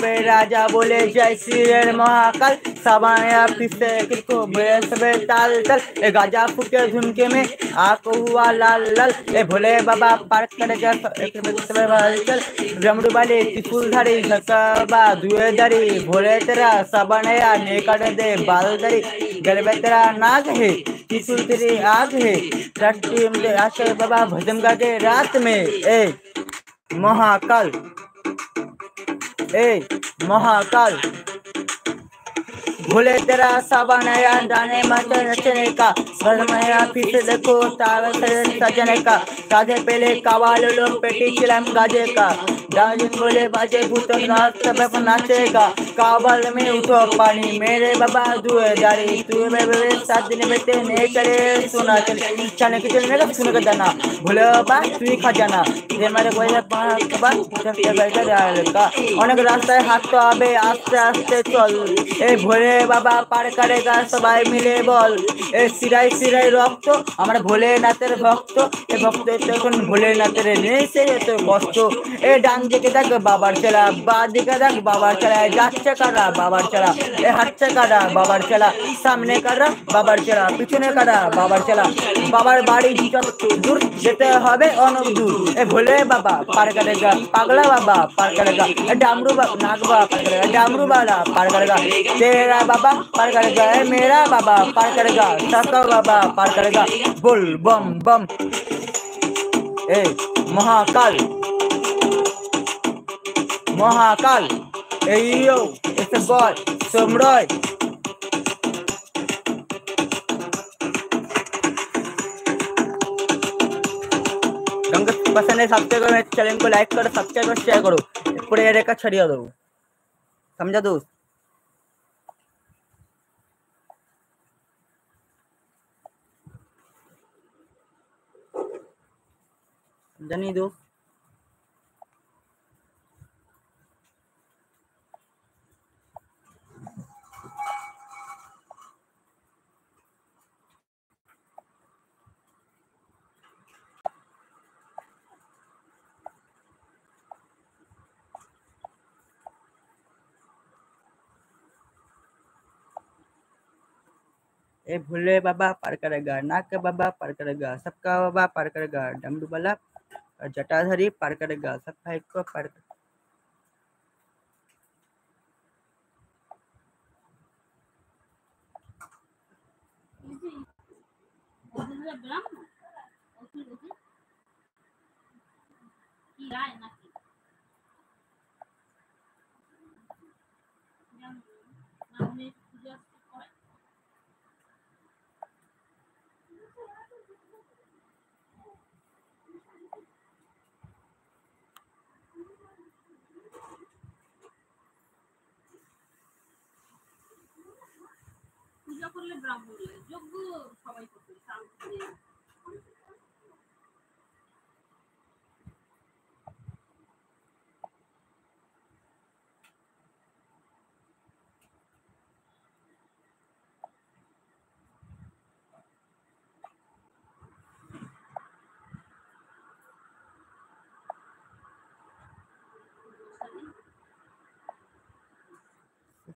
बे राजा बोले जय श्री महाकाल साबाया पिसे किसको बेसबे ताल तल ए गाजा फूके झुमके में आंख हुआ लाल लाल ए भोले बाबा पार्क करे जा एक बेसबे वाल चल रमड़ू वाले त्रिशूल धारी सकबा दुए धारी भोले तेरा साबाया ने काट दे बाल धारी गले में तेरा नाग है त्रिशूल तेरी आग है रट्टी में आशे बाबा भजन गाजे रात में ए महाकाल ए महाकाल भोले तेरा साबानया दाने मत नचने का बलमया फिर देखो तावे सजने का काधे पहले कवाल लोग पेटी चिलम गाजे का दाजिन बोले बाजे भूतन रात सब नाचेगा कावल में उठो पानी मेरे बाबा दुए दारी तू मेरे 7 दिन में ते ने करे सुना चले चने के चलने का सुन का दाना भोले बाबा तू ही खा जाना ये मेरे कोई बाबा उधर के बैठा जाएगा अनेक रास्ते हाथ तो आबे आस्ते आस्ते चल ए भोले बाबा पार करेगा सबाई मिले बोल ए सिराई सिराई रक्त हमारा भोलेनाथेर भक्त ए भक्त तখন भोलेनाथेर নেই সে এত কষ্ট এ ডান দিকে দেখ বাবার চেলা বা দিকে দেখ বাবার চেলা যাচ্ছে কারা বাবার চেলা এ হাঁটছে কারা বাবার চেলা সামনে কারা বাবার চেলা পিছনে কারা বাবার চেলা বাবার বাড়ি যত দূর যেতে হবে অনেক দূর এ ভোলে বাবা পার করেगा পাগলা বাবা পার करेगा ए डामरू बाबा नाग बाबा पार करेगा डामरू वाला पार करेगा तेरा बाबा पार करेगा मेरा बाबा पार करेगा सका बाबा पार करेगा बोल बम बम ए महाकाल महाकाल ए यो इट्स अ गॉड सोमरॉय गंगा पसंद है सब्सक्राइब करो मेरे चैनल को लाइक करो सब्सक्राइब और शेयर करो पूरे एरिया का छड़िया दो समझा दोस्त जानी दो ए भोले बाबा पार करेगा नाग बाबा पार करेगा सबका बाबा पार करेगा डमरू वाला जटाधारी पार करेगा सब भाई को पार পূজা করলে ব্রাহ্মণ লাগে যজ্ঞ